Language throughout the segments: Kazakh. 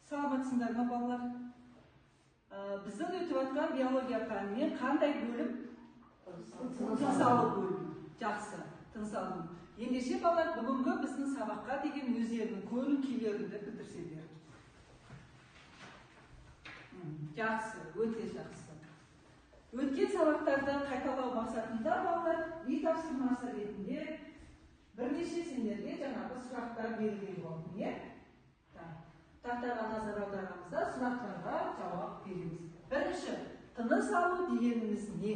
Саламатсыңдар ма балалар? Біздің өтіп жатқан биология пәнінен қандай бөлім? Тыныс алу бөлімі. Жақсы, тыныс алу. Ендеше балалар, бүгінгі біздің сабаққа деген өздерінің көңіл күйлеріңді білдірсеңдер. Жақсы, өте жақсы. Өткен сабақтарды қайталау мақсатында балалар үй тапсырмасы ретінде бірнеше сендерге жаңағы сұрақтар берілген болды. Тақтаға назар аударамызда сұрақтарға жауап береміз. Бірінші, тыныс алу дегеніміз не?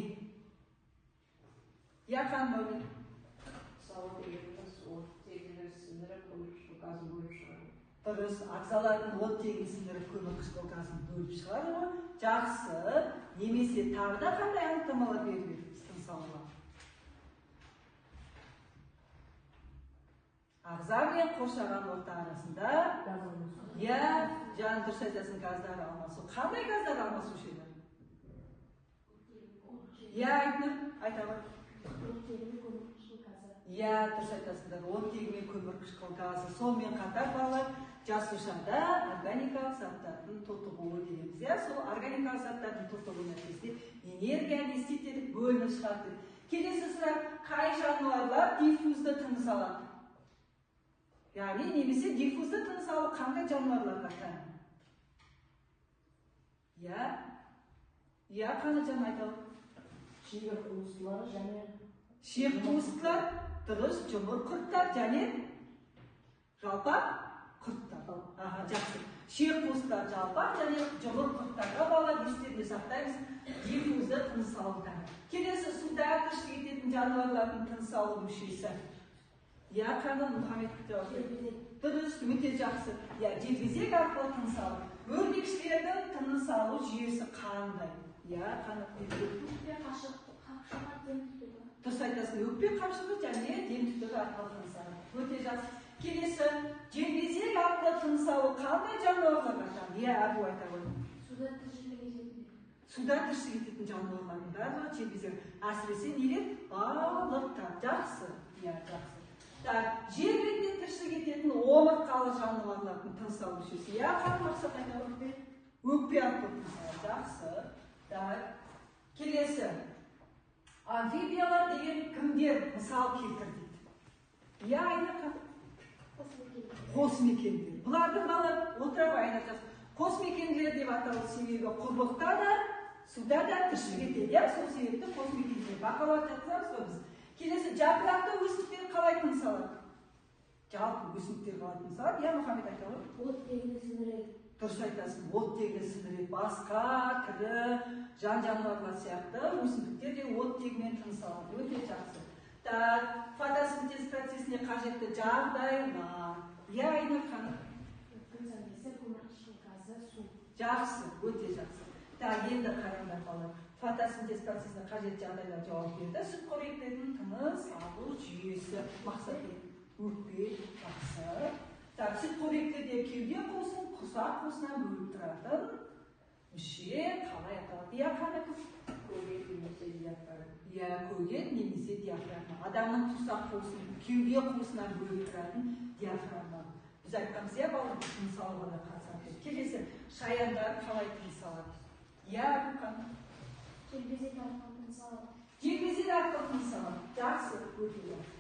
Яқан бөлім? Сауат дегеніміз оттегін сіңдіріп, көмірқышқыл газын бөліп шығару. Дұрыс, ағзалардың оттегін сіңдіріп, көмірқышқыл газын бөліп шығару. Жақсы, немесе тағы да қандай анықтамалар беріледі тыныс алуға? Ағза мен қоршаған орта арасында жаңа дұрыс айтасың, газдар алмасу. Қандай газдар алмасушы еді? Айтнұр, айта бар. Дұрыс айтасыңдар, оттегі мен көмірқышқыл газы. Сонымен қатар балалар жасушада органикалық заттардың тотығуы дейміз. Сол органикалық заттардың тотығуы нәтижесінде энергия не істетеді? Бөлініп шығады. Келесі сұрақ, қай жануарлар диффузды тыныс алады? Яғни немесе диффузды тыныс алу қандай жануарларға тән? Қандай жануар айталып? Шиек қуыстылар және шиек қуыстылар, дұрыс, жұмыр құрттар және жалпақ құрттар. Жақсы. Шиек қуыстылар, жалпақ және жұмыр құрттарға балалар естеріне сақтаймыз диффузды тыныс алу тән. Келесі суда тіршілік ететін жануарлардың тыныс алу мүшесі. Қаны Мұхаммед жауап берді. Дұрыс, өте жақсы. Желбезек арқылы тыныс алу. Өрмекшілердің тыныс алу жүйесі қандай? Қаны өкпе қапшығы дем тұтығы. Дұрыс айтасың, өкпе қапшығы және дем тұтығы арқылы тыныс алу. Өте жақсы. Келесі, желбезек арқылы тыныс алу қандай жануарларға тән? Әбу айта ғой. Суда тіршілік ететін. Суда тіршілік ететін жануарлардың барлығы желбезек. Әсіресе нелер? Балықтар. Жақсы. Жақсы. Жер бетінде тіршілік ететін омыртқалы жануарлардың тыныс алу мүшесі. Қандай мақсат айта өкпе? Өкпе арқылы тыныс алу. Жақсы. Келесі. Амфибиялар деген кімдер мысал келтір дейді? Айна қосмекендер. Бұлардың балар отырып айна жазып. Қосмекендер деп аталу себебі құрлықта да, суда да тіршілік етеді. Сол себепті қосмекендер. Бақылап жатсақ сол біз. Келесі, жапырақты өсімдіктер қалай тыныс алады? Жалпы өсімдіктер қалай тыныс алады? Мұхаммед айта ғой. Оттегіні сіңдіреді. Дұрыс айтасың, оттегіні сіңдіреді. Басқа, тірі, жан-жануарлар сияқты өсімдіктер де оттегімен тыныс алады. Өте жақсы. Фотосинтез процесіне қажетті жағдайлар. Айнұр ханым. Көмірқышқыл газы, су. Жақсы, өте жақсы. Енді қараңдар балалар. Фотосинтез процесіне қажет жағдайлар жауап берді. Сүтқоректілердің тыныс алу жүйесі мақсаты өкпе, жақсы. Сүтқоректілерде кеуде қуысын құрсақ қуысынан бөліп тұратын мүше қалай аталады? Қандай қыз? көгет немесе диафрагма. Көгет немесе диафрагма. Адамның құрсақ қуысын кеуде қуысынан бөліп тұратын диафрагма. Біз айтқанбыз, балалар тыныс алуға да қатысады. Келесі, шаяндар қалай тыныс алады? Желбезек арқылы тыныс алады. Желбезек арқылы тыныс алады. Жақсы, өте жақсы.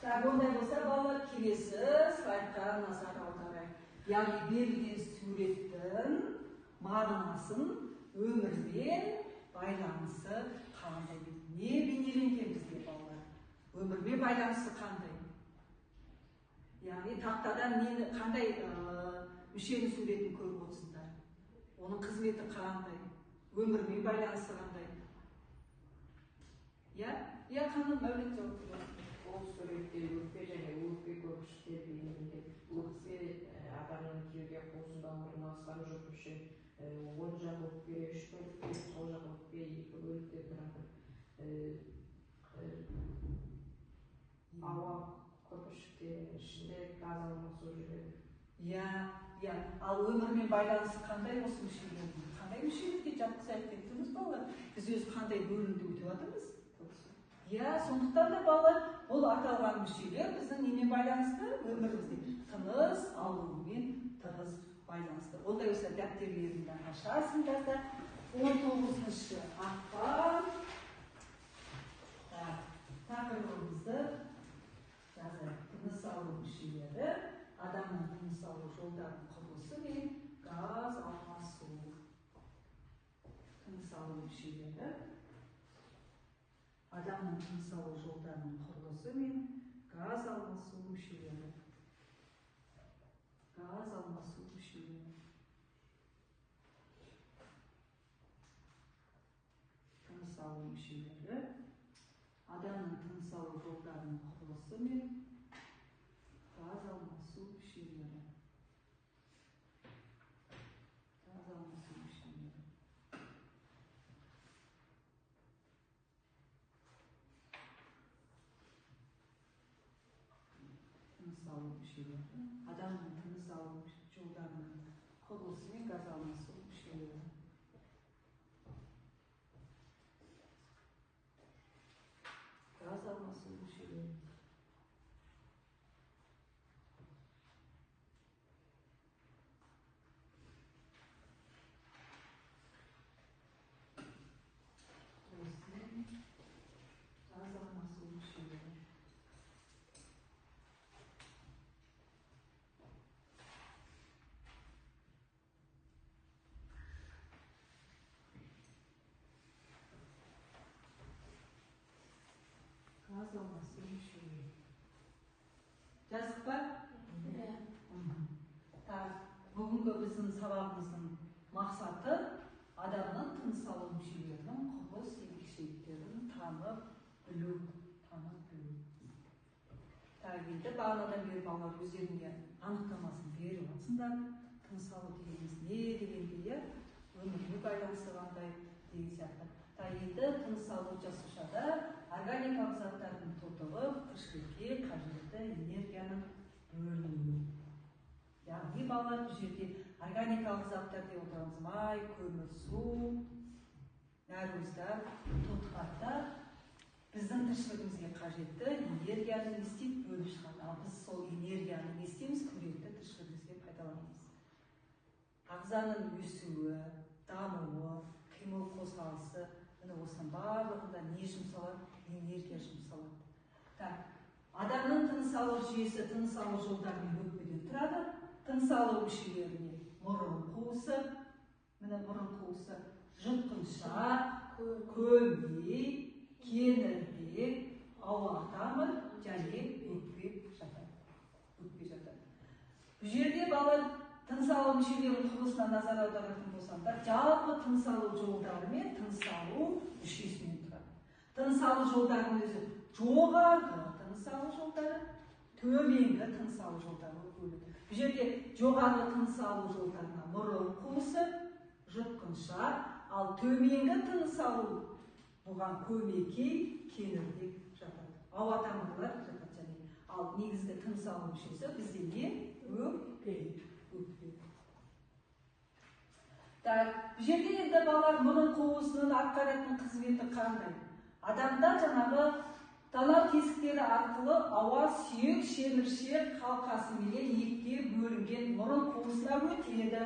Ондай болса, балалар келесі слайдқа назар аударайық. Яғни берілген суреттің мағынасын өмірмен байланысы қандай? Не бейнеленген бізге балалар? Өмірмен байланысы қандай? Яғни тақтадан қандай мүшенің суретін көріп отырсыңдар? Оның қызметі қандай? Өмірмен байланысы қандай? Қандай мәулет жауап береді? Ол суретте өкпе және өкпе көпіршіктер бейнеленген. Өкпе адамның кеуде қуысында орналасқан жүк мүше. Оң жақ өкпе, үш бөлікте, сол жақ өкпе, екі бөлікте тұрады. Ауа көпіршіктерінің ішінде газ алмасу жүреді. Ал өмірмен байланысы қандай осы мүшелердің? Қандай мүшелерге жатқызайық деп тұрмыз балалар? Біз өз қандай бөлімді өтіп жатырмыз? Сондықтан да балалар, бұл аталған мүшелер біздің немен байланысты? Өмірімізде тыныс алуымен тығыз байланысты. Ондай болса дәптерлеріңді ашасыңдар да 19-шы ақпан тақырыбымызды жазайық. Тыныс алу мүшелері, адамның тыныс алу жолдарының құрылысы мен газ алмасу. Тыныс алу мүшелері, адамның тыныс алу жолдарының құрылысы мен газ алмасу мүшелері. Газ алмасу мүшелері. Тыныс алу мүшелері, адамның тыныс алу жолдарының құрылысы мен газ алмасу мүшелері. Газ алмасу мүшелері. Тыныс алу мүшелері, адамның тыныс алу жолдарының құрылысы мен газ алмасу мүшелері. Газ алмасу мүшелері. Газ алмасу мүшелері. Газ алмасу мүшелері. Жаздық па? Бүгінгі біздің сабағымыздың мақсаты адамның тыныс алу мүшелерінің құрылыс ерекшеліктерін танып білу. Енді бағанадан бері балалар өздеріне анықтамасын беріп жатсыңдар. Тыныс алу дегеніміз не дегенде, өмірге байланысты қандай деген сияқты. Енді тыныс алу жасушада органикалық заттардың тотығып, тіршілікке қажетті энергияның бөлінуі. Яғни балалар бұл жерде органикалық заттар деп отырамыз: май, көмір, су, нәруыздар, тотықтар біздің тіршілігімізге қажетті энергияны не істейді? Бөліп шығады. Ал біз сол энергияны не істейміз? Күнделікті тіршілігімізге пайдаланамыз. Ағзаның өсуі, дамуы, қимыл қозғалысы, осының барлығында не жұмсалады? Энергия жұмсалады. Адамның тыныс алу жүйесі, тыныс алу жолдарымен өкпеден тұрады. Тыныс алу мүшелеріне мұрын қуысы, жұтқыншақ, көмей, кеңірдек, ауа тамыр және өкпе жатады. Бұл жерде балалар тыныс алу мүшелерінің құрылысына назар аударатын болсаңдар, жалпы тыныс алу жолдары мен тыныс алу мүшесінен тұрады. Тыныс алу жолдарының өзі жоғарғы тыныс алу жолдары, төменгі тыныс алу жолдары бөлінеді. Бұл жерде жоғарғы тыныс алу жолдарына мұрын қуысы, жұтқыншақ, ал төменгі тыныс алу бұған көмекей, кеңірдек жатады. Ауа тамырлар жатады және. Ал негізгі тыныс алу мүшесі бізде не? Өкпе. Бұл жерде енді балалар мұрын қуысының атқаратын қызметі қандай? Адамда жаңағы танау тесіктері арқылы ауа сүйек шеміршек қалқасы менен екіге бөлінген мұрын қуысына өтеді.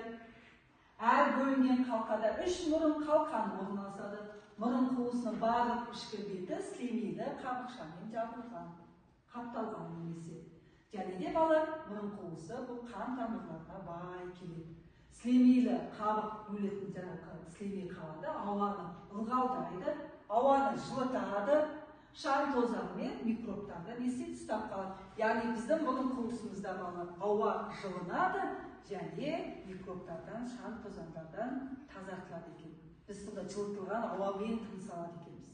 Әр бөлінген қалқада 3 мұрын қалқан орналасады. Мұрын қуысының барлық ішкі беті сілемейлі қабықшамен жабылған, қапталған немесе. Және де балалар мұрын қуысы бұл қан тамырларға бай келеді. Сілемейлі қабық бөлетін сілемей қабады, ауаны ылғалдайды, ауаны жылытады, шаң тозаң мен микробтарды несет ұстап қалады. Яғни біздің мұрын қуысымызда балалар ауа жылынады және микробтардан, шаң тозаңдардан тазартылады екен. Біз сонда жылытылған ауамен тыныс алады екенбіз.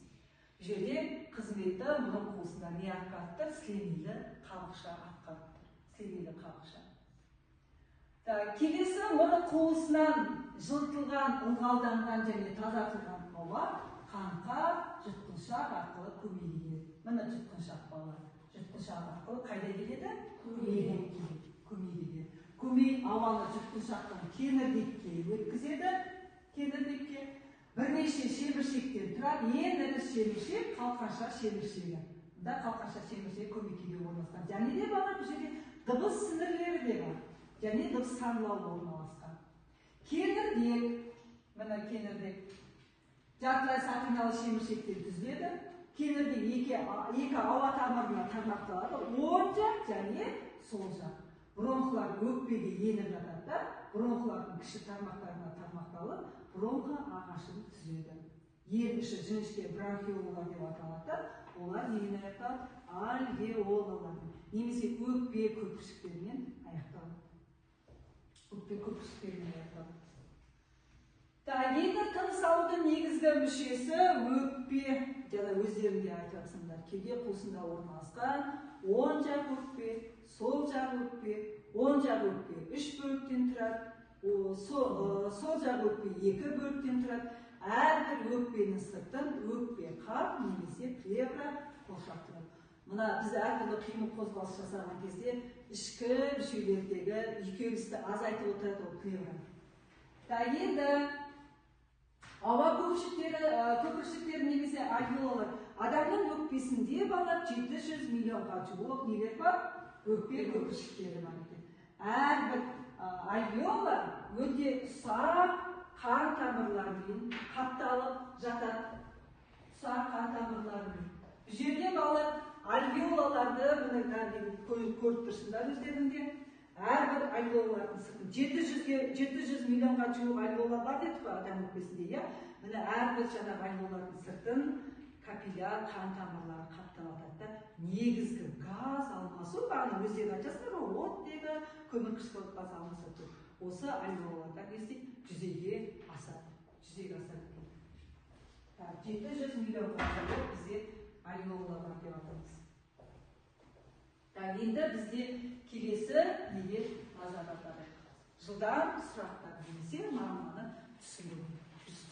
Бұл жерде қызметті мұрын қуысында не атқарып тұр? Сілемейлі қабықша атқарып тұр. Сілемейлі қабықша. Келесі мұрын қуысынан жылытылған, ылғалданған және тазартылған ауа қанға, жұтқыншақ арқылы көмейге келеді. Міне жұтқыншақ балалар. Жұтқыншақ арқылы қайда келеді? Көмейге келеді. Көмей ауаны жұтқыншақтан кеңірдекке өткізеді. Кеңірдекке бірнеше шеміршектен тұрады. Ең ірі шеміршек қалқанша шеміршегі. Мұнда қалқанша шеміршек көмейкеде орналасқан. Және де балалар бұл жерде дыбыс сіңірлері де бар. Және дыбыс саңылауы орналасқан. кеңірдек. Жартылай сақиналы шеміршектер түзіледі. Кеңірдек екі ауа тамырына тармақталады. Оң жақ және сол жақ. Бронхлар өкпеге еніп жатады да, бронхлардың кіші тармақтарына тармақталып, бронха ағашын түзеді. Ең іші жіңішке бронхиолалар деп аталады. Олар немен аяқталады? Альвеолалар. Немесе өкпе көпіршіктерімен аяқталады. Өкпе көпіршіктерімен аяқталады. Енді тыныс алудың негізгі мүшесі өкпе. Жана өздерінде айтып жатсаңдар, кеуде қуысында орналасқан оң жақ өкпе, сол жақ өкпе, оң жақ өкпе 3 бөліктен тұрады, сол жақ өкпе 2 бөліктен тұрады. Әрбір өкпенің сыртын өкпе қап немесе плевра қоршап тұрады. Мына біз әртүрлі қимыл қозғалыс жасаған кезде ішкі мүшелердегі үйкелісті азайтып отырады ол плевра. Енді ауа көпіршіктері немесе альвеолалар. Адамның өкпесінде бала 700 миллионға жуық нелер бар? Өкпе көпіршіктері бар екен. Әрбір альвеола өте ұсақ қан тамырларымен қапталып жатады. Ұсақ қан тамырларымен. Бұл жерде бала альвеолаларды көріп тұрсыңдар өздерінде. Әрбір альвеолалардың сыртын 700 миллионға жуық альвеола бар дедік қой адам өкпесінде, иә? Міне әрбір жаңағы альвеолалардың сыртын капилляр қан тамырлары қаптап жатады. Негізгі газ алмасу, бағана өздері айтасыздар ғой, оттегі көмірқышқыл газ алмасады. Осы альвеолаларда кезде жүзеге асады. 700 миллионға жуық бізде альвеола бар деп атаймыз. Енді бізде келесі неге назар аударайық. Жылдам сұрақтар немесе мағынаны түсіндіру.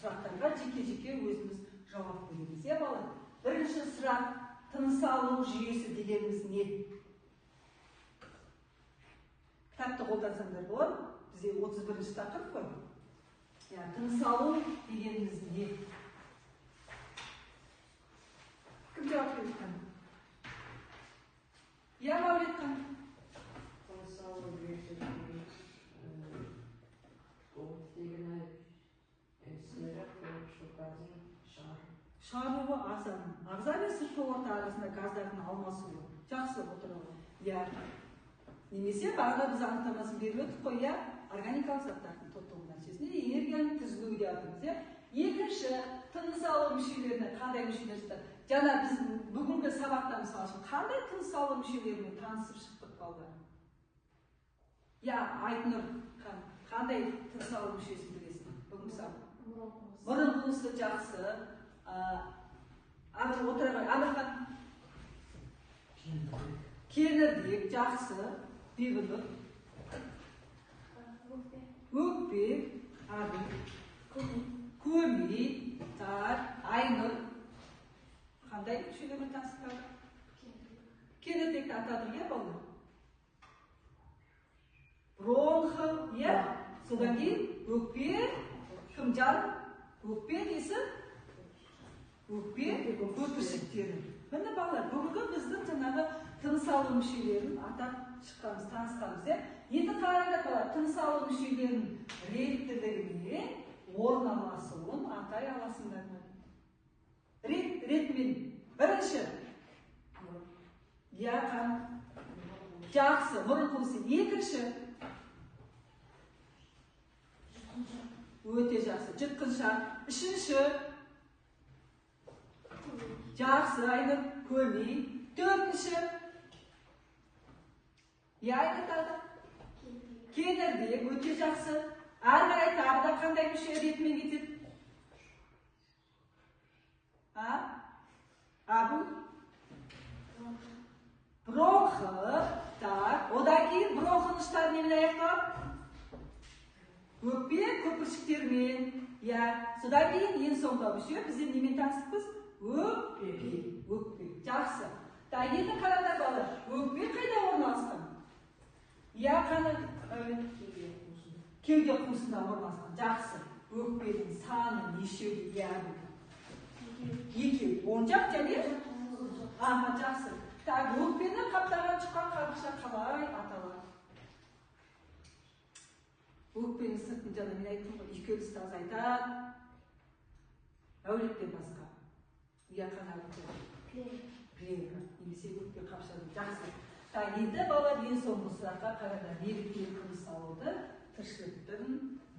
Сұрақтарға жеке-жеке өзіміз жауап береміз. Бала, бірінші сұрақ, тыныс алу жүйесі дегеніміз не? Кітапты қолдансаңдар болады. Бізде 31-ші тақырып қой. Тыныс алу дегеніміз не? Кім жауап береді? Я Мавлетхан. Тыныс алу жүйесі оттегіні сіңіріп көмірқышқылдардың шығаруы ағза мен сыртқы орта арасында газдардың алмасуы. Жақсы отыруы. Немесе бағана біз анықтамасын беріп өттік қой, органикалық заттардың топтығы нәтижесінде энергияның түзілуі деп атаймыз. Екінші, тыныс алу мүшелеріне қандай мүшелер жатады? Жаңа біз бүгінгі сабақта мысалы үшін қандай тыныс алу мүшелерімен танысып шықтық балдар? Айтнұр, қандай тыныс алу мүшесін білесің? Бүгінгі сабақ. Мұрын қуысы жақсы. Амырхан. Кеңірдек жақсы. Бейбірлік. Өкпе. Көмей. Айнұр. Қандай мүшелермен таныстырады? Кеңірдекті атадым, балдар? Бронхы, содан кейін өкпе, кім жан? Өкпе несі? Өкпе көпіршіктері. Міне балалар, бүгінгі біздің жаңағы тыныс алу мүшелерін атап шыққанымыз, танысқанымыз. Енді қараңдар балалар, тыныс алу мүшелерінің реттілігіне орналасуын атай аласыңдар. Ретмен бірінші. Жақсы, мұрын қуысы. Екінші. Өте жақсы. Жұтқыншақ. Үшінші. Жақсы, Айнұр. Көмей. Төртінші. Айнұр тағы. Кеңірдек. Өте жақсы. Әрі қарай тағы да қандай мүше ретімен кетеді? Бұл? Бронхы. Одан кейін бронхын ұштар немен аяқталады? Өкпе көпіршіктермен. Содан кейін ең соңғы мүше бізде немен таныстықпыз? Өкпе. Жақсы. Енді қараңдар балалар. Өкпе қайда орналасқан? Кеуде қуысында орналасқан. Жақсы. Өкпенің саны нешеу? Екеу. Оң жақ және? Жақсы. Өкпені қаптаған шыққан қабықша қалай аталады? Өкпенің сыртын жаңа мен айттым ғой, үйкелісті азайтады. Әулеттен басқа. Я қазақ Плеер. немесе өкпе қапшаның жақсы. Енді бала ең соңғы сұраққа қарады. Неліктен тыныс алуды тіршіліктің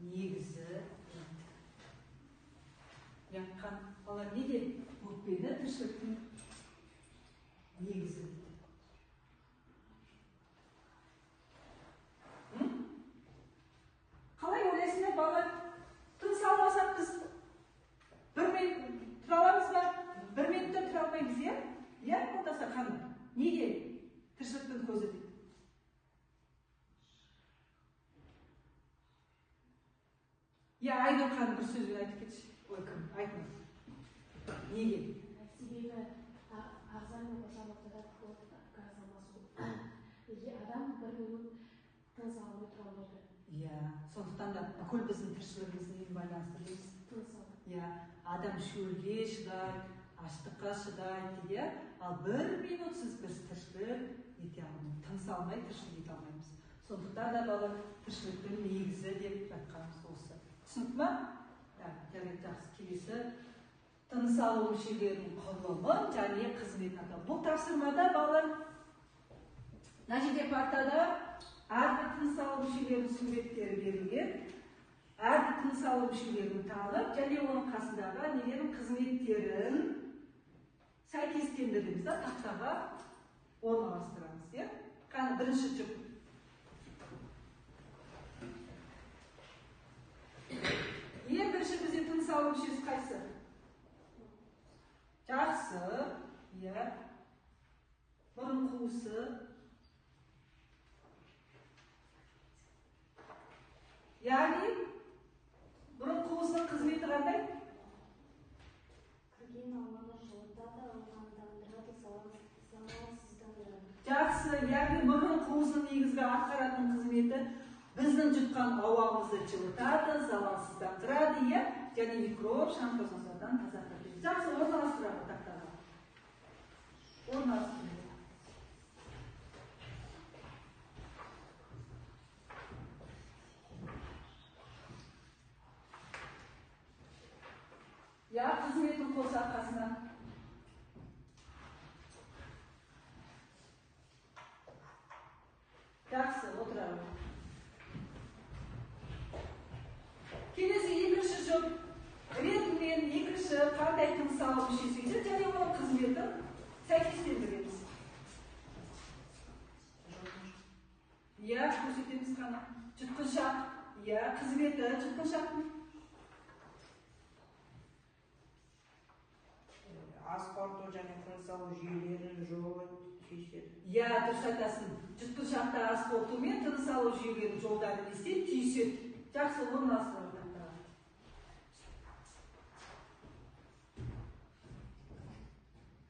негізі дейді. Яққан бала неге өкпені тіршіліктің негізі дейді. Қалай ойлайсыңдар бала? Тыныс алмасақ біз бір минут тұра аламыз ба? Бір минутта тұра алмаймыз, иә? Иә, болмаса қаны. Неге? Тіршіліктің көзі дейді. Я Айнұр ханым бір сөзбен айтып кетші. Ой, кім? Айтыңыз. Неге? Себебі ағзаның орталықта газ алмасу. Адам бір минут тыныс алмай тұра алмайды. Иә, сондықтан да бүкіл біздің тіршілігіміздің байланыстырмыз. Тыныс алу. Иә, адам шөлге шыдайды, аштыққа шыдайды, иә. Ал бір минутсыз біз тіршілік ете алмаймыз. Тыныс алмай тіршілік ете алмаймыз. Сондықтан да бала тіршіліктің негізі деп жатқанымыз осы. Түсініп ма? Жарайды, жақсы. Келесі тыныс алу мүшелерінің құрылымы және қызметін атау. Бұл тапсырмада балалар мына жерде партада әрбір тыныс алу мүшелерінің суреттері берілген. Әрбір тыныс алу мүшелерін танып, және оның қасындағы нелердің қызметтерін сәйкестендіреміз да тақтаға орналастырамыз, иә? Қане бірінші жүк. Ең бірінші бізде тыныс алу мүшесі қайсы? Жақсы, иә. Мұрын қуысы. Яғни мұрын қуысының қызметі қандай? Кірген алманы жылытады, ылғалдандырады, залалсыздандырады. Жақсы, яғни мұрын қуысының негізгі атқаратын қызметі біздің жұтқан ауамызды жылытады, залалсыздандырады, иә, және микроб, шаң тозаңдардан тазартады. Жақсы, орналастырады тақтаға. Орналастырады. Я қызметін қоса арқасына. Жақсы, отырады. Келесі екінші жұп ретімен екінші қандай тыныс алу мүшесі еді, және оның қызметін сәйкестендіреміз. Я көрсетеміз қана. Жұтқыншақ. Я қызметі жұтқыншақтың. Аспарту және тыныс алу жүйелерін жолын түйіседі. Я, дұрыс айтасың. Жұтқыншақта аспорту мен тыныс алу жүйелерін жолдарын есе түйіседі. Жақсы, орналастырады.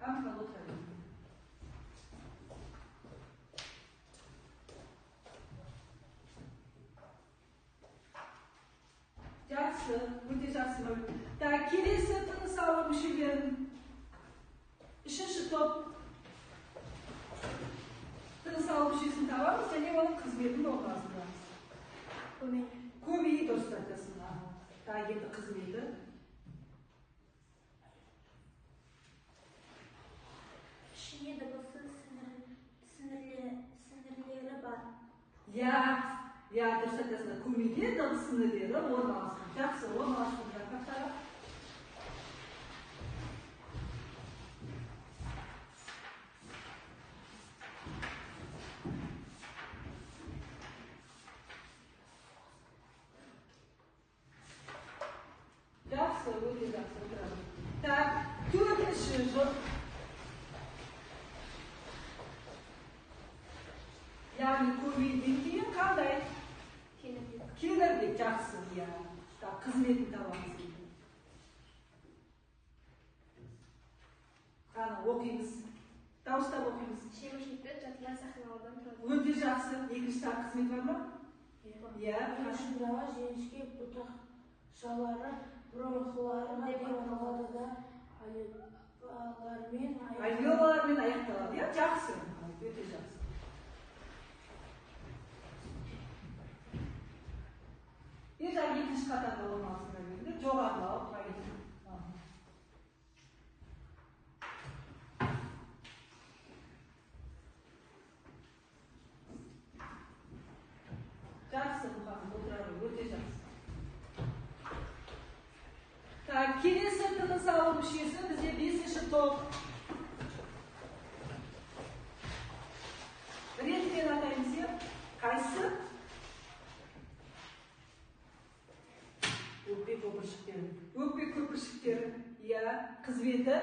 Қамқал отырады. Жақсы, өте жақсы бөлім. Келесі тыныс алу мүшелерін үшінші топ тыныс алу мүшесін табамыз, және оның қызметін орналастырамыз. Көмей дұрыс айтасың. Енді қызметі. Ішіне дыбысы сіңірлері бар. Я, дұрыс айтасың. Көмейде дыбыс сіңірлері орналастырады. Жақсы, орналастырады. Қақтағы. Жақсы, өте жақсы отырады. Төртінші жұп. Яғни көмейден кейін қандай? Келірбек. Жақсы, иә. Қызметін табамыз. Қаны оқимыз. Дауыстап оқимыз. Шемішілікті жатыла сахналаудан тұрады. Өте жақсы. Екінші тағы қызмет бар ма? Иә. Қашындағы жіңішке бұтақшалары бронхоларға деп аталады да альвеолалармен аяқталады. Иә, жақсы. Өте жақсы. Екінші қатарда орналастыра берді. Жоғарылау. Kelесі тыныс алу мүшесі бізде 5-ші топ. Ретімен атаймыз, е? Қайсы? Өкпе көпіршіктері. Өкпе көпіршіктері. Иә, қызметі?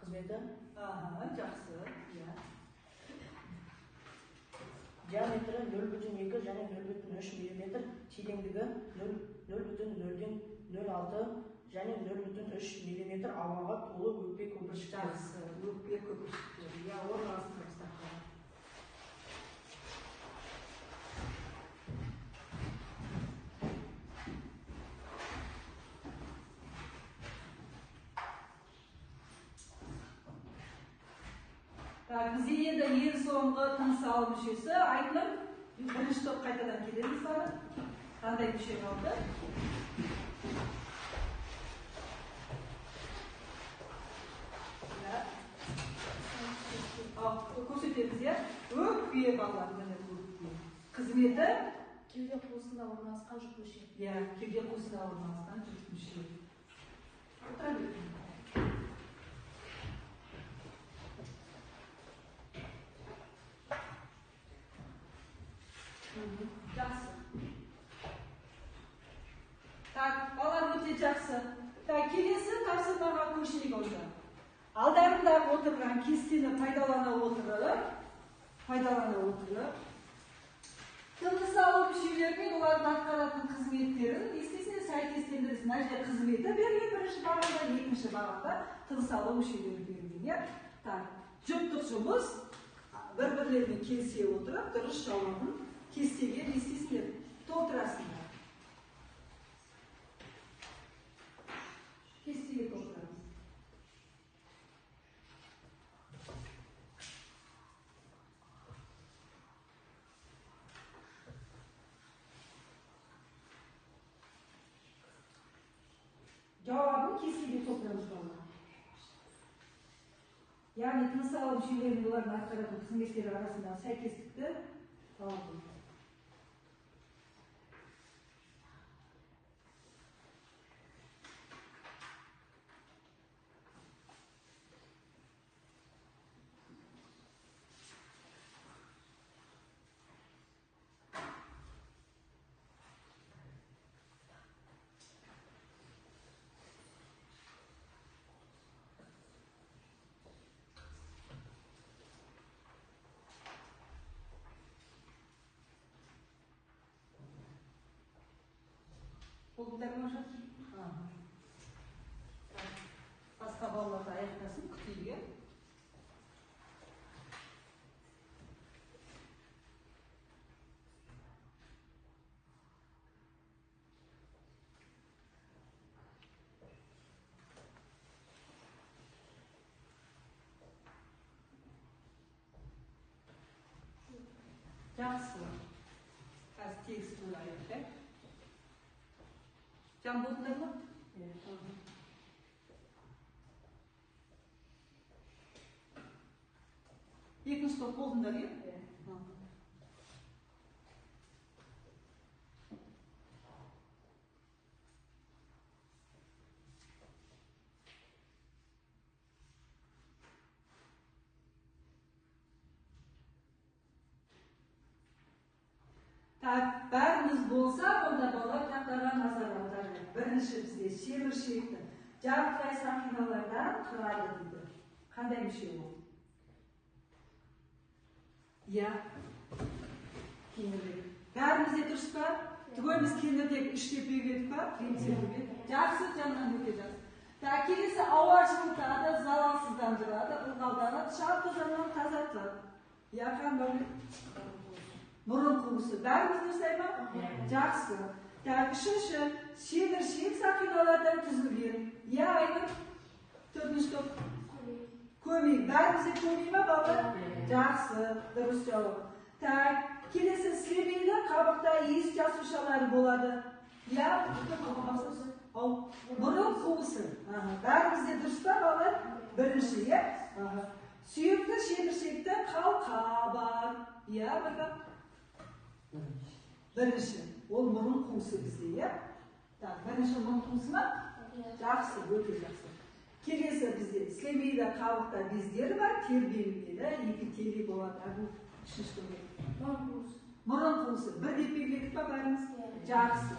Қызметі? Жақсы. Иә. Диаметрі 0,2 және 0,3 мм, тереңдігі 0,0-0,06 және 0,3 мм ауаға толы өкпе көпіршіктері. Жақсы, өкпе көпіршіктері. Иә, орналастырып тастаған. Бізде енді ең соңғы тыныс алу мүшесі айтылып, бірінші топ қайтадан келеміз бары. Қандай мүше қалды? Көрсетеміз, е? Өкпе балалар, міне өкпе. Қызметі? Кеуде қуысында орналасқан жүк мүше. Иә, кеуде қуысында орналасқан жүк мүше. Отыра беріңіз. Жақсы. Балалар өте жақсы. Келесі тапсырмаға көшейік осы. Алдарында отырған кестені пайдалана отырып, тыныс алу мүшелеріне олардың атқаратын қызметтерін естесіне сәйкестендіресін. Мына жерде қызметі берілген бірінші бағанда, екінші бағанда тыныс алу мүшелері берілген. Жұптық жұмыс бір-бірлерімен келісе отырып, дұрыс жауабын кестеге естесіңдер, толтырасыңдар. Кестеге толтырамыз. Cevabını kestеге толтырамыз балалар. Яғни тыныс алу мүшелерінің олардың атқаратын қызметтері арасындағы сәйкестікті табу. Болдыңдар ма жатыр? Басқа балаларды аяқтасын, күтейге. Жақсы. Қазір тегіс болайық, да? Can болдыңдар ма? Екінші топ болдыңдар, е? Бәріміз болса, онда балалар тақтарға назар аударайық. Бірінші бізде шеміршекті жартылай сақиналардан тұрады дейді. Қандай мүше ол? Иә, кеңірдек. Бәрімізде дұрыс па? Түгеліміз кеңірдек үштепе кетіп па? Жақсы, жанынан өте жақсы. Келесі ауа жылытады, залалсыздандырады, ылғалданады, шалтылданып тазартылады. Иә, қандай? Мұрын қуысы. Бәріміз дұрыс ма? Жақсы. Үшінші, шеміршек сақиналардан түзілген. Иә, Айнұр? Төртінші топ. Көмей. Бәрімізде көмей ма, балалар? Жақсы. Дұрыс жауап. Келесі слемейлі қабықта иіс жасушалары болады. Иә, мұрын қуысы. Бәрімізде дұрыс па, балалар? Бірінші, иә? Сүйекті шеміршекті қалқа бар. Иә, бірді? Бірінші. Ол мұрын қуысы бізде, иә? Бірінші мұрын қуысы ма? Жақсы, өте жақсы. Келесі бізде сілемейді қабықта бездер бар, тербелмейді, екі теле болады. Бұл үшінші мұрын қуысы. Бір деп белгіледік па бәріміз? Жақсы.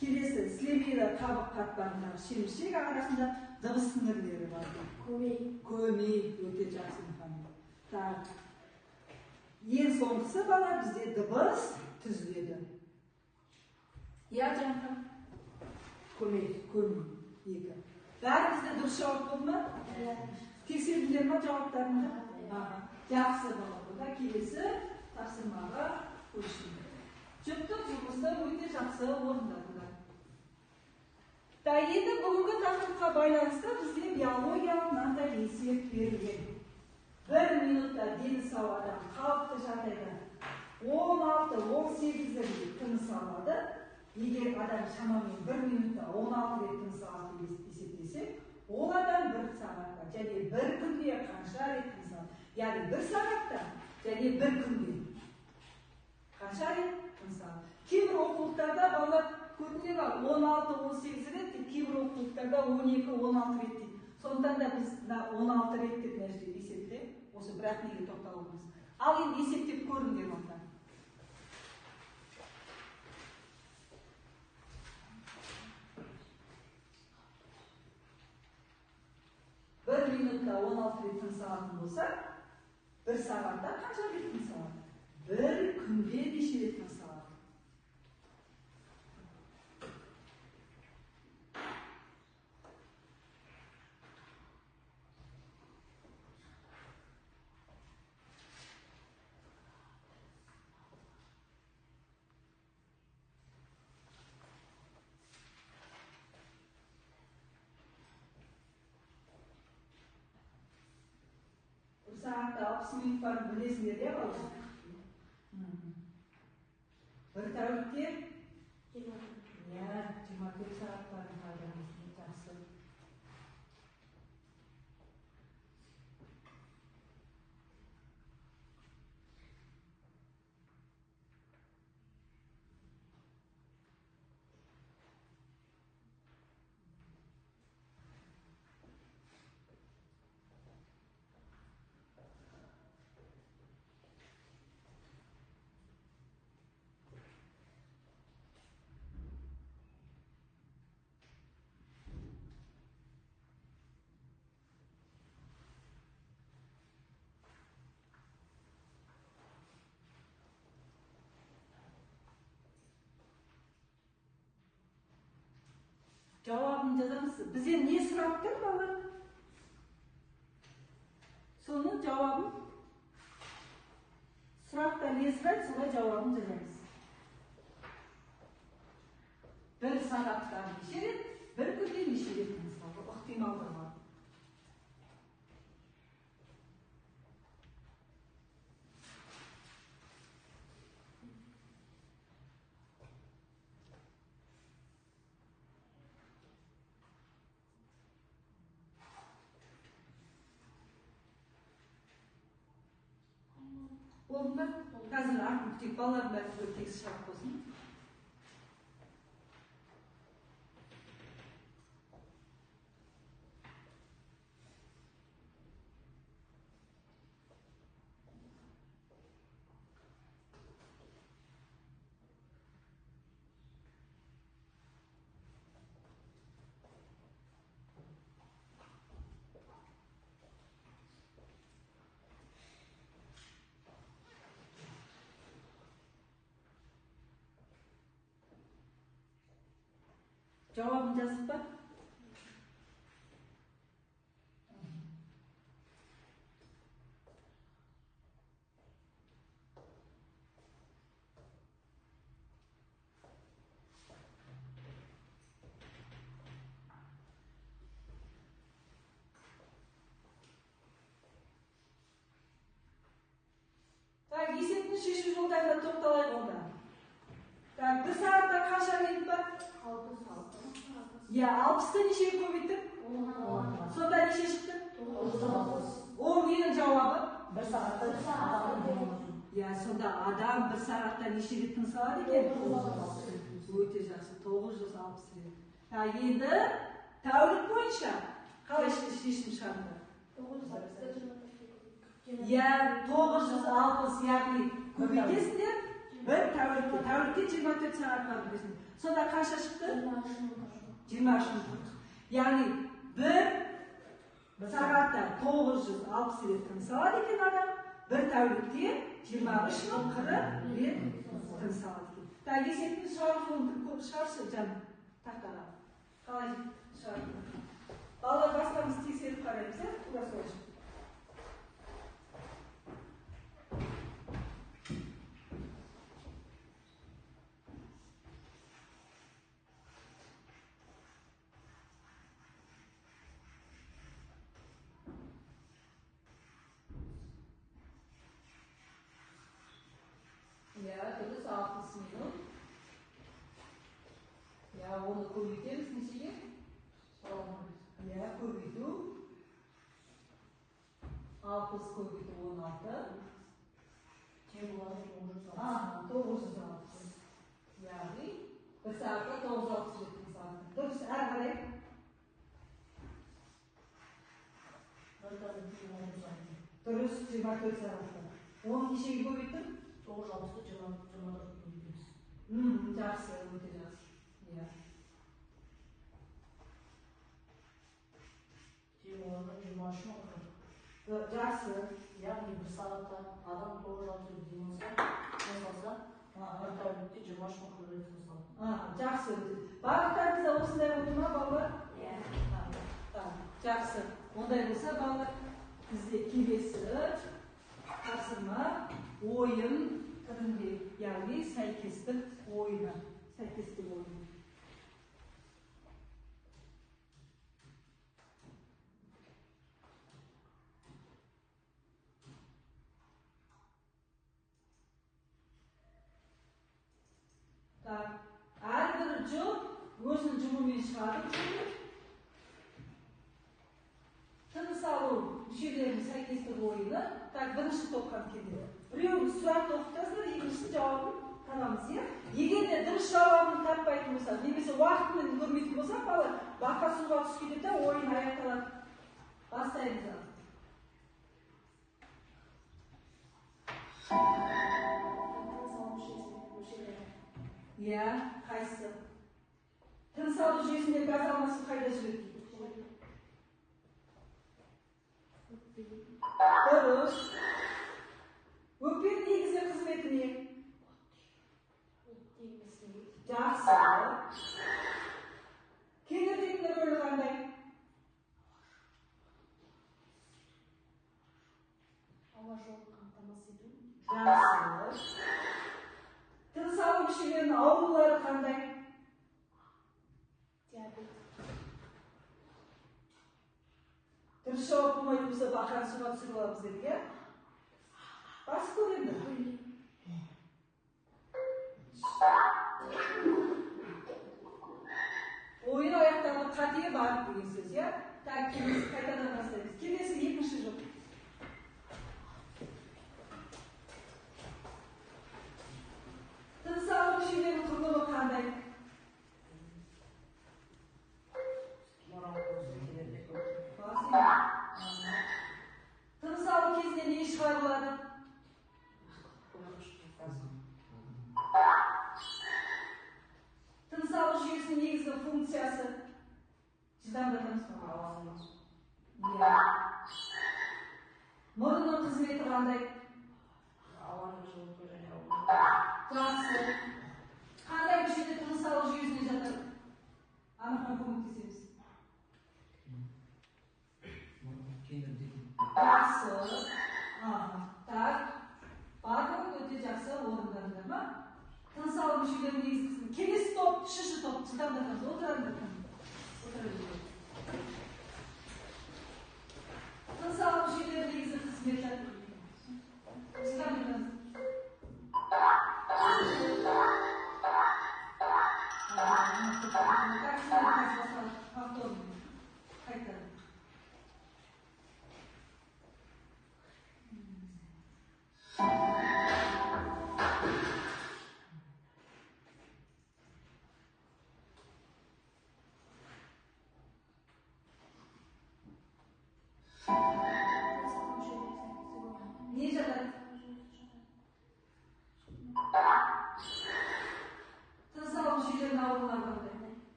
Келесі сілемейді қабық қатпарындағы шеміршек арасында дыбыс сіңірлері бар. Көмей, өте жақсы мұхаммед. Так. Ең соңғысы бала бізде дыбыс түзіледі. Я жанқым? Көмей, екі. Бәрімізде дұрыс жауап болды ма? Тексердіңдер ма жауаптарыңды? Жақсы бала. Бұда келесі тапсырмаға көшіңдер. Жұптық жұмысты өте жақсы орындадыңдар. Енді бүгінгі тақырыпқа байланысты бізде биологиялық мынандай есеп берілген. 1 минутта дені сау адам қалыпты жағдайда 16-18 тыныс алады. Егер адам шамамен 1 минутта 16 рет тыныс алады деп есептесек, ол адам 1 сағатта және 1 күнде қанша рет тыныс алады? Яғни 1 сағатта және 1 күнде қанша рет тыныс алады? Кейбір оқулықтарда балалар көбіне 16-18 рет, кейбір оқулықтарда 12-16 рет дейді. Сондықтан да біз 16 рет деп нәрсе есепте, осы бірақ неге тоқталуымыз. Ал енді есептеп көріңдер онда. 1 минутта 16 рет тыныс алатын болса, 1 сағатта қанша рет тыныс алады? 1 күнде неше рет тыныс алады? Сағатта 60 минут барын білесіңдер, де балалар? Бір тәулікте 24 сағат барын пайдаланысың, жақсы. Cevabını жазамыз. Bize ne сұраптыр балалар? Соның жауабын сұрақта не сұрайды, солай жауабын жазамыз. 1 сағатта неше рет, 1 күнде неше рет мысалы, ықтималдығы бар. Oldu mu? Қазір артын күтейік, балалардың бәрі тегіс шарт болсын. Cevabını жазып ба? Так, есептің шешу жолдарына тоқталайық онда. Так, 1 сағатта қанша минут бар? 6 сағат. Ya 60'ta neşeyi koyup sonda neşe çıktı? 10'un cevabı? 1 saatte. Ya sonda adam 1 saatte neşe gittin sağladı ki? Bu öte жақсы, 960 rет. Ya енді Tavrik bo'yicha qalay ishlayishni sharti? 960 ya'ni ko'paytesizlar. Bir tavrikka 24 soat qilib sonda qancha chiqdi? 23 minut. Ya'ni bir soatda 960 tins oladi ekan odam. Bir tavrikka 23 minut 40 tins oladi. Tagi setni sharsi jam taqara. Qalay sharti? Balalar bastamiz teksherib qaraymiz, ular so'rash. Ya, terus 60 minut. Ya, onu koyacağız nesiye? Ya, koydu. 60 koydu 16. Ha, 960. Yani bir saatte 960 saat. Doğrusu ağabey. Doğrusu 24 saatte. 10 kişiyi koydum. 960 24 Yaxshi, o'ta yaxshi. Ya. Yaxshi. Ya'ni bir soatda adam 960 deymizsa, qo'shilsa, bir tavlikda 20 ming qilib qo'shiladi. Ha, yaxshi. Barchalarimiz o'shanday bo'ldimi, bolalar? Tamam. Yaxshi. Unday bo'lsa, bolalar bizga kelesi topshirma, o'yin qilindi. Ya'ni saykeslik o'yini. Saykeslik o'yini. Так, har bir job o'zini jumumiy chiqarib turadi. Tinish olу mushuklarning saykeslik o'yini. Tak, birinchi to'pdan keladi. Birovni surat o'qitasizlar, ikkinchisi javobni tanamiz. Agarda dirish javobini topmaydigan bo'lsa, nemasa vaqtini ko'rmaydigan bo'lsa, bola boshqa suvga tushib ketadi, o'yin oyoqtalab bastaymiz. Ya, qaysi? Tinish olу juyesida gaz almasi qayda yuradi? Doğru. Öpün negizli xizmetini. Yaxshi. Kelajakda roli qanday? Yaxshi. Tinish olу mushuklarning avlulari qanday? Tinish olib bo'lmaydi bo'lsa, baqani suvga tushirib olamiz dediga. Bas ko'rindi. O'yin oyoqdan qatiga borib degan so'z, ya. Kelesi qaytadan boshlaymiz. Kelesi ikkinchi jo'q. Tinish olib mushuklarning qurilishi qanday? Tinish olу kezida ne chiqariladi? Tinish olу juyesining negizgi funksiyasi chidamdamiz. Ya. Mo'rinning xizmati qanday? Yaxshi. Qanday bir yerda tinish olу juyesini ijod aniqlab ko'rsatasiz? Yaxshi. Tak. Baribir o'ta yaxshi o'rinlarmi? Tinish olу mushuklarning negizgi qismi. Kelesi top, shishi top, chidamdamiz. O'tiradi. Tinish olу mushuklarning negizgi xizmatlari. Chidamdamiz.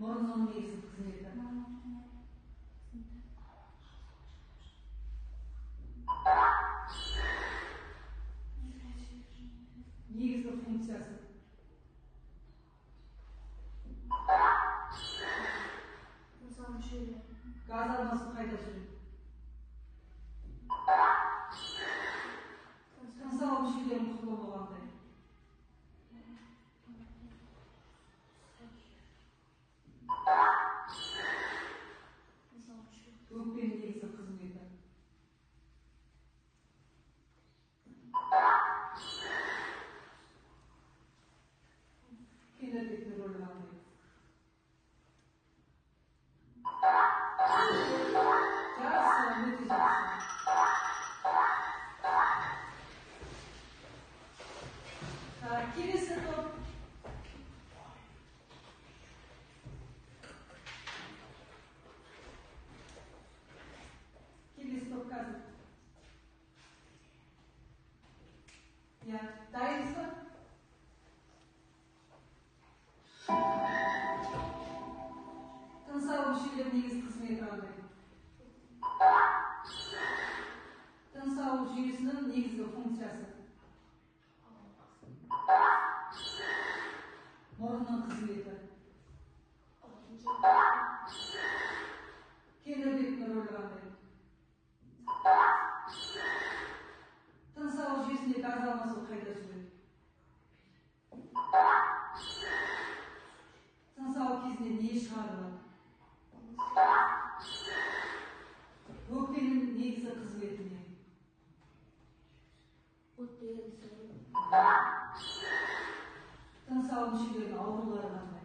Мұрынның негізгі қызметі. Негізгі функциясы. Газ алмасу қайда жүреді? Тыныс алу мүшелерінің құрылымы қандай? Өкпенің негізгі қызметі. Фенотиптің рөлі қандай? Жақсы, өте жақсы. Келесі топ. Келесі топ қазір. Дайынсыз ба? Тыныс алу мүшелерінің негізгі қызметі қандай? Тыныс алу жүйесінің негізгі функциясы. Мұрынның қызметі. Кенірдектің рөлі қандай? Тыныс алу жүйесінде газ алмасу қайда жүреді? Тыныс алу кезінде не шығарылады? Өкпенің негізгі қызметі не? Тыныс алу мүшелерінің аурулары қандай?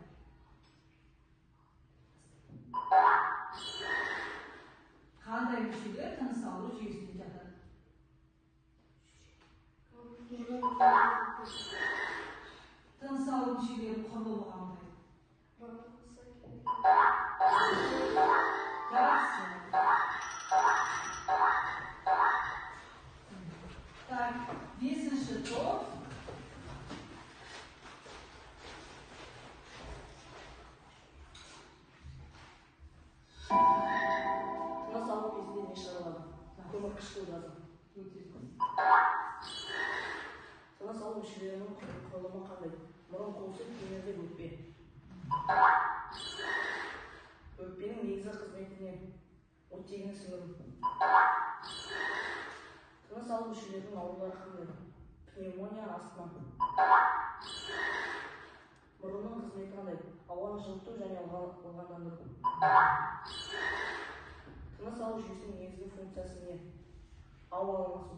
Қандай мүшелер тыныс алу жүйесінде жатады? Тыныс алу мүшелерінің құрылымы қандай? Жақсы. Так, бесінші топ. Тыныс алу кезінде не шығарылады? Көмірқышқыл газы. Тыныс алу мүшелерінің құрылымы қандай? Мұрын, қуысы, кеңірдек, өкпе. Өкпенің негізгі қызметіне оттегін сіңіру. Тыныс алу мүшелерінің аурулары қандай? Пневмония, астма. Мұрынның қызметі қандай? Ауаны жылыту және ылғалдандыру. Тыныс алу жүйесінің негізгі функциясы не? Ауа алмасу.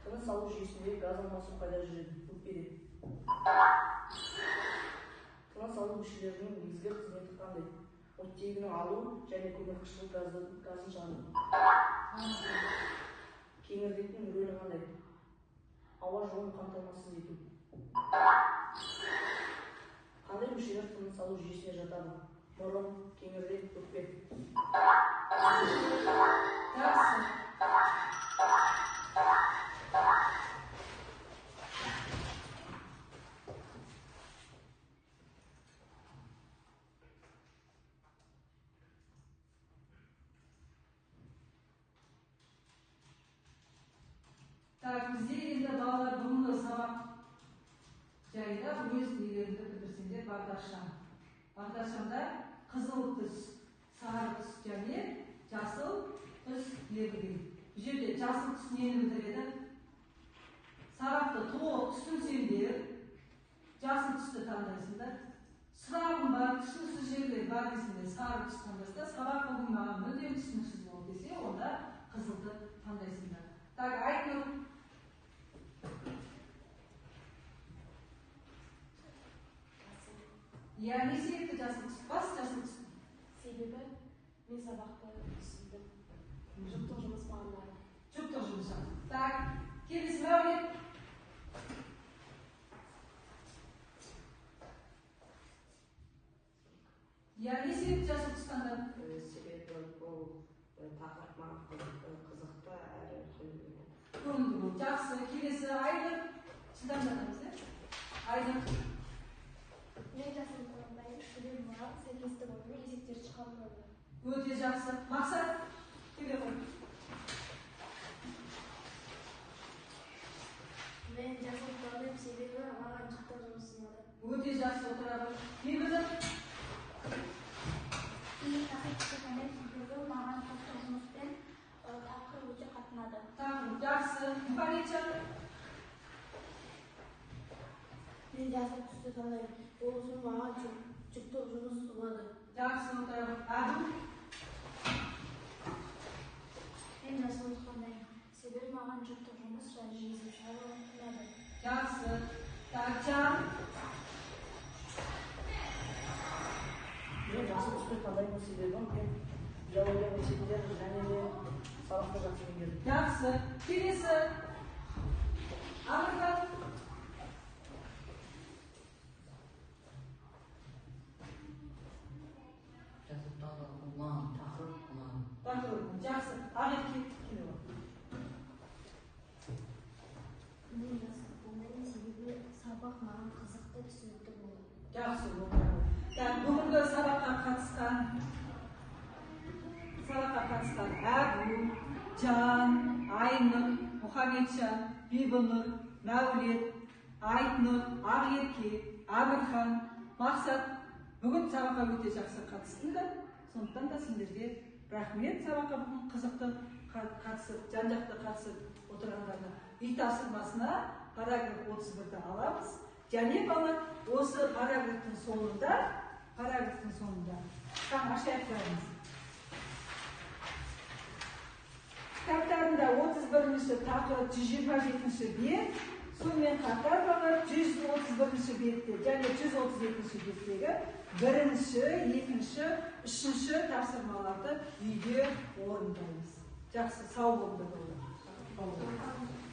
Тыныс алу жүйесінде газ алмасу қайда жүреді? Өкпеде. Тыныс алу мүшелерінің негізгі қызметі қандай? Оттегін алу және көмірқышқыл газын шығару. Кеңірдектің рөлі қандай? Ауа жолын қамтамасыз ету. Қандай мүшелер тыныс алу жүйесіне жатады? Мұрын, кеңірдек, өкпе. Жақсы. Так, бізде енді балалар бүгінгі сабақ жайында өз нелеріңді бітірсеңдер бағдаршам. Бағдаршамда қызыл түс, сары түс және жасыл түс берілген. Бұл жерде жасыл түс нені білдіреді? Сабақты толық түсінсеңдер, жасыл түсті таңдайсыңдар. Сұрағым бар, түсініксіз жерлер бар десеңдер, сары түс таңдайсыңдар. Сабақ бүгін маған мүлдем түсініксіз болды десе, онда қызылды таңдайсыңдар. Так, Айнұр. Не себепті жасыл түс? Бас жасыл түс? Себебі мен сабақты түсіндім. Жұптық жұмыс маған. Жұптық жұмыс. Так, келесі Мәулет. Не себепті жасыл түс таңдадың? Себебі бұл тақырып маған қызықты әрі көңілді болды. Жақсы, келесі Айнұр. Сіз таңдадыңыз, Айнұр. Мен жасыл Өте жақсы. Мақсат, келе ғой. Мен жазып қалдым, себебі маған жұптық жұмыс ұнады. Өте жақсы отыра ғой. Бибінұр. Себебі маған топтық жұмыспен тақырып өте қатынады. Тақырып жақсы. Мұхамеджан. Мен жазып түсті қалаймын. Ол үшін маған жұптық жұмыс ұнады. Жақсы отыра ғой. Әділ. Мен жазып қалаймын. Себебі маған жұптық жұмыс және езіп шығару ұнады. Жақсы. Тәкжан. Мен жақсы түспей қалаймын, себебі мен биология мектебінде және де сабақты жақсы меңгердім. Жақсы. Келесі. Амырхан. жазудағы ұлан, тақырып ұлан. Тақырып жақсы. Ағет келе ғой. Мен жазып қалаймын, себебі сабақ маған қызықты түсінікті болды. Жақсы отыра ғой. Бүгінгі сабаққа қатысқан Әбу, Жан, Айнұр, Мұхамеджан, Бибінұр, Мәулет, Айтнұр, Ақерке, Әмірхан, Мақсат. Бүгін сабаққа өте жақсы қатыстыңдар. Сондықтан да сендерге рахмет. Сабаққа бүгін қызықты қатысып, жан-жақты қатысып отырғандарына. Үй тапсырмасына параграф 31-ді аламыз. Және балалар, осы параграфтың соңында ашайық бәріміз. Кітаптарында 31-ші тақырып 127-ші бет, сонымен қатар балалар 131-ші бетте және 132-ші беттегі 1-ші, 2-ші, 3-ші тапсырмаларды үйде орындаймыз. Жақсы, сау болыңдар балалар.